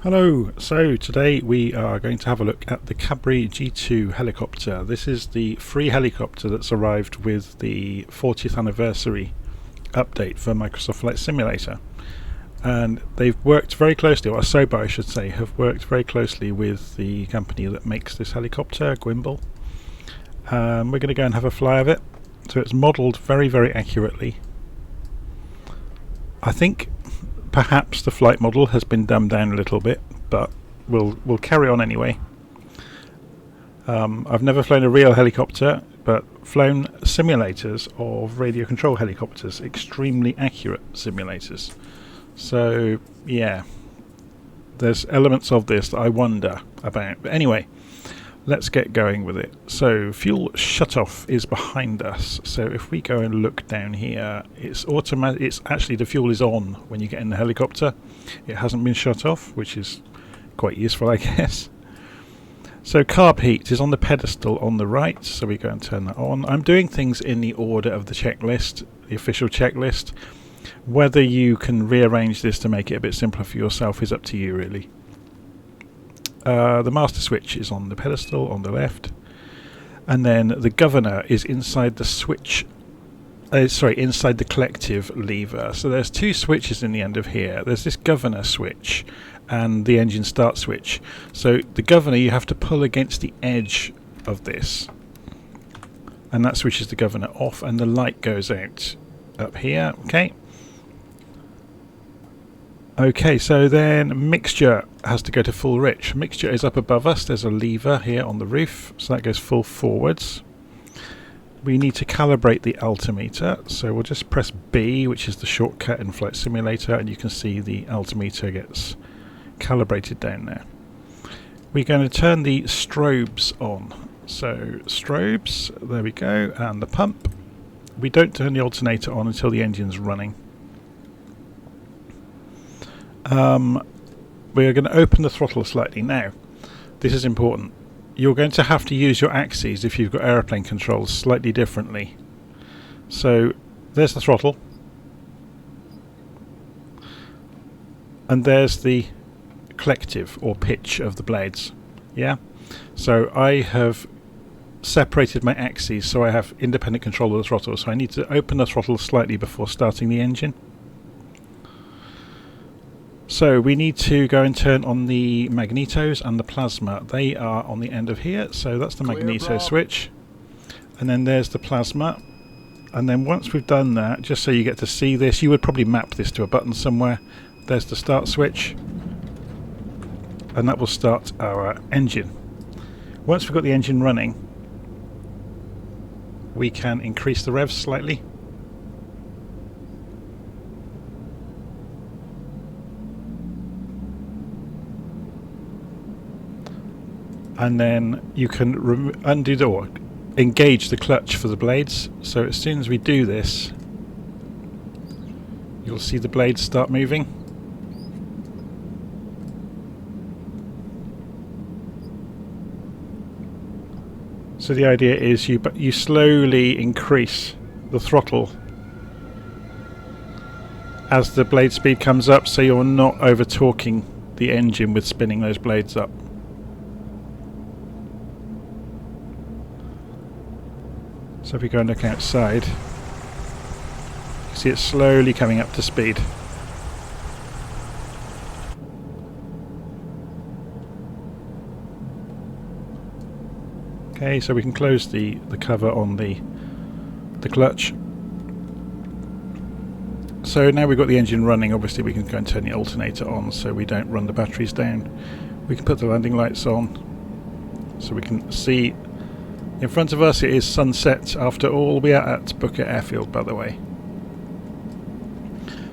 Hello, so today we are going to have a look at the Cabri G2 Helicopter. This is the free helicopter that's arrived with the 40th anniversary update for Microsoft Flight Simulator. And they've worked very closely, or Asobo I should say, have worked very closely with the company that makes this helicopter, Gimbal. We're going to go and have a fly of it. So it's modelled very, very accurately. I think perhaps the flight model has been dumbed down a little bit, but we'll carry on anyway. I've never flown a real helicopter, but flown simulators of radio control helicopters, extremely accurate simulators. So yeah, there's elements of this that I wonder about. But anyway, let's get going with it. So fuel shutoff is behind us. So if we go and look down here, it's automatic. It's actually, the fuel is on when you get in the helicopter. It hasn't been shut off, which is quite useful, I guess. So carb heat is on the pedestal on the right, so we go and turn that on. I'm doing things in the order of the checklist, the official checklist. Whether you can rearrange this to make it a bit simpler for yourself is up to you, really. The master switch is on the pedestal on the left, and then the governor is inside the switch. Inside the collective lever. So there's two switches in the end of here. There's this governor switch and the engine start switch. So the governor you have to pull against the edge of this, and that switches the governor off, and the light goes out up here. Okay, so then mixture has to go to full rich. Mixture is up above us. There's a lever here on the roof, so that goes full forwards. We need to calibrate the altimeter, so we'll just press B, which is the shortcut in Flight Simulator, and you can see the altimeter gets calibrated down there. We're going to turn the strobes on. So strobes, there we go, and the pump. We don't turn the alternator on until the engine's running. We are going to open the throttle slightly. Now, this is important. You're going to have to use your axes if you've got aeroplane controls slightly differently. So there's the throttle, and there's the collective or pitch of the blades. Yeah, so I have separated my axes so I have independent control of the throttle, so I need to open the throttle slightly before starting the engine. So we need to go and turn on the magnetos and the plasma. They are on the end of here, so that's the magneto switch. And then there's the plasma. And then once we've done that, just so you get to see this, you would probably map this to a button somewhere. There's the start switch, and that will start our engine. Once we've got the engine running, we can increase the revs slightly. And then you can undo the, or engage the clutch for the blades. So as soon as we do this, you'll see the blades start moving. So the idea is you slowly increase the throttle as the blade speed comes up, so you're not over torquing the engine with spinning those blades up. So if we go and look outside, you can see it slowly coming up to speed. Okay, so we can close the cover on the clutch. So now we've got the engine running, obviously we can go and turn the alternator on so we don't run the batteries down. We can put the landing lights on so we can see. In front of us it is sunset after all. We are at Booker Airfield, by the way.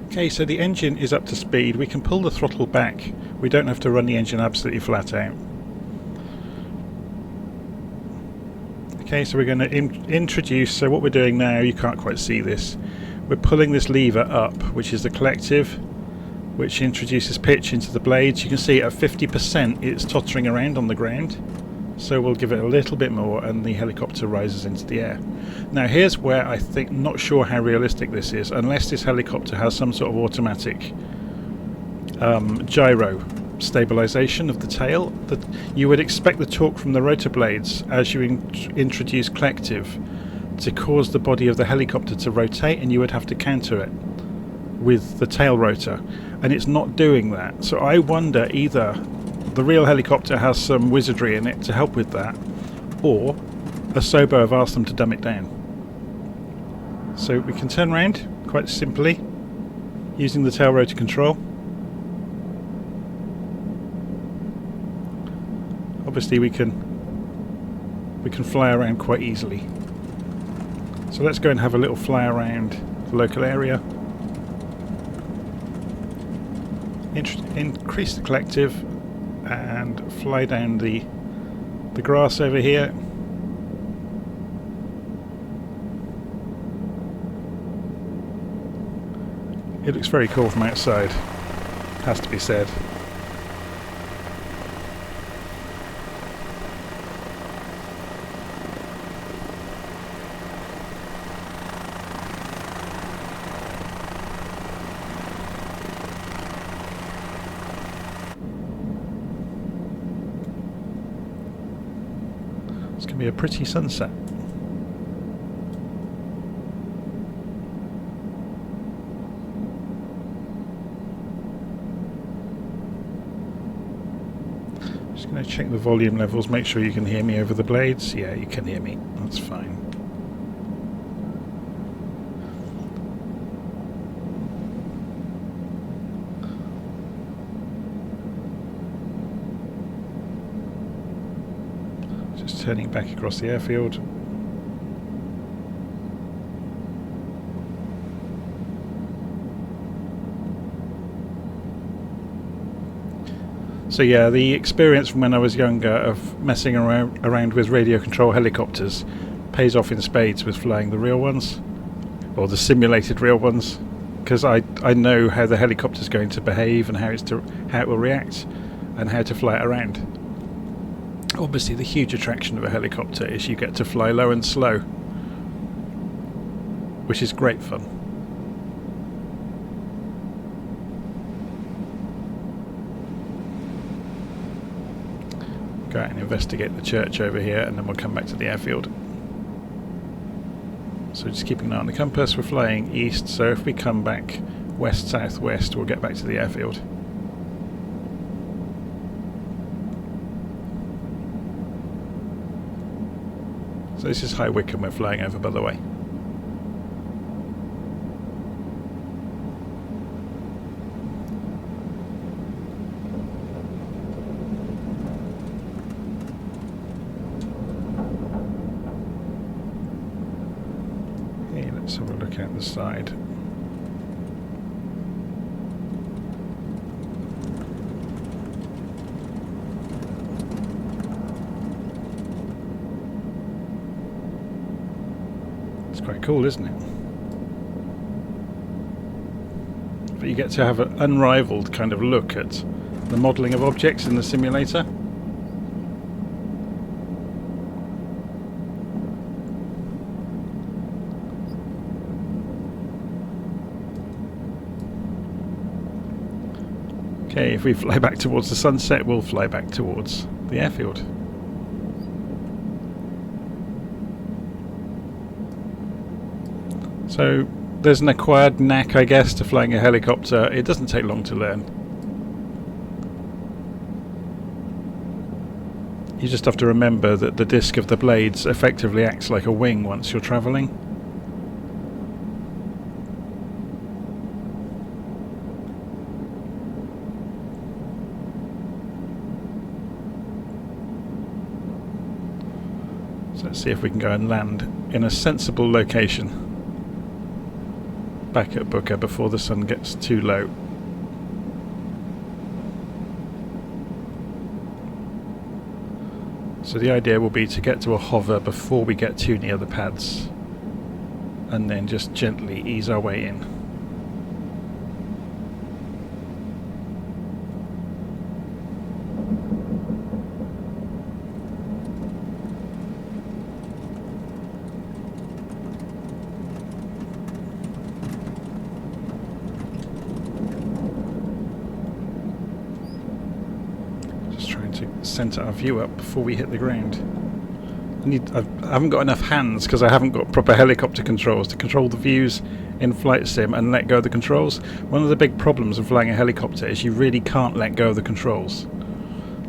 Okay, so the engine is up to speed. We can pull the throttle back. We don't have to run the engine absolutely flat out. Okay, so we're going to introduce, so what we're doing now, you can't quite see this. We're pulling this lever up, which is the collective, which introduces pitch into the blades. You can see at 50% it's tottering around on the ground. So we'll give it a little bit more and the helicopter rises into the air. Now here's where I think, not sure how realistic this is, unless this helicopter has some sort of automatic gyro stabilization of the tail. That you would expect the torque from the rotor blades as you introduce collective to cause the body of the helicopter to rotate, and you would have to counter it with the tail rotor, and it's not doing that. So I wonder either the real helicopter has some wizardry in it to help with that, or Asobo have asked them to dumb it down. So we can turn around quite simply using the tail rotor control. Obviously we can fly around quite easily. So let's go and have a little fly around the local area. Increase the collective and fly down the grass over here. It looks very cool from outside, has to be said. It's going to be a pretty sunset. Just going to check the volume levels, make sure you can hear me over the blades. Yeah, you can hear me. That's fine. Just turning back across the airfield. So yeah, the experience from when I was younger of messing around with radio control helicopters pays off in spades with flying the real ones, or the simulated real ones, because I know how the helicopter's going to behave and how it will react and how to fly it around. Obviously the huge attraction of a helicopter is you get to fly low and slow, which is great fun. Go out and investigate the church over here, and then we'll come back to the airfield. So just keeping an eye on the compass, we're flying east, so if we come back west-southwest, we'll get back to the airfield. So this is High Wycombe we're flying over, by the way. Let's have a look at the side. It's quite cool, isn't it? But you get to have an unrivaled kind of look at the modelling of objects in the simulator. Okay, if we fly back towards the sunset, we'll fly back towards the airfield. So there's an acquired knack, I guess, to flying a helicopter. It doesn't take long to learn. You just have to remember that the disc of the blades effectively acts like a wing once you're travelling. So let's see if we can go and land in a sensible location back at Booker before the sun gets too low. So the idea will be to get to a hover before we get too near the pads, and then just gently ease our way in. going to centre our view up before we hit the ground. I haven't got enough hands because I haven't got proper helicopter controls to control the views in Flight Sim and let go of the controls. One of the big problems of flying a helicopter is you really can't let go of the controls.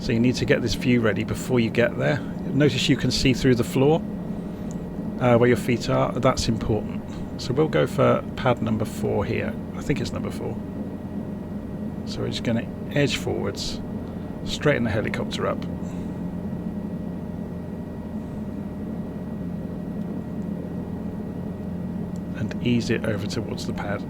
So you need to get this view ready before you get there. Notice you can see through the floor where your feet are. That's important. So we'll go for pad number 4 here. I think it's number 4. So we're just going to edge forwards, straighten the helicopter up. And ease it over towards the pad.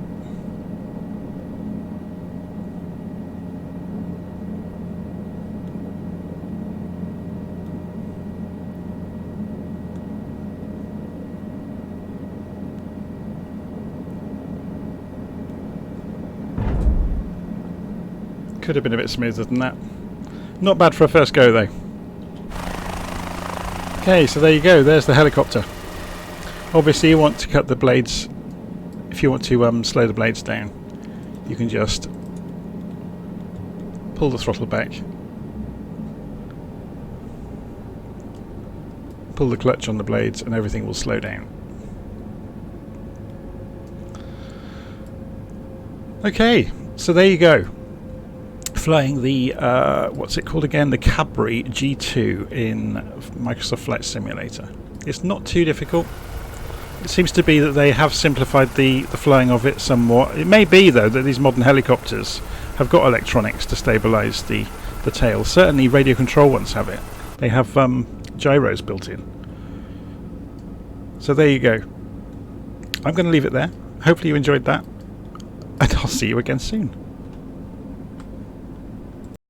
Could have been a bit smoother than that. Not bad for a first go though. Okay, so there you go, there's the helicopter. Obviously you want to cut the blades. If you want to slow the blades down, you can just pull the throttle back, pull the clutch on the blades, and everything will slow down. Okay, so there you go. Flying the, what's it called again? The Cabri G2 in Microsoft Flight Simulator. It's not too difficult. It seems to be that they have simplified the flying of it somewhat. It may be, though, that these modern helicopters have got electronics to stabilise the tail. Certainly radio control ones have it. They have gyros built in. So there you go. I'm going to leave it there. Hopefully you enjoyed that. And I'll see you again soon.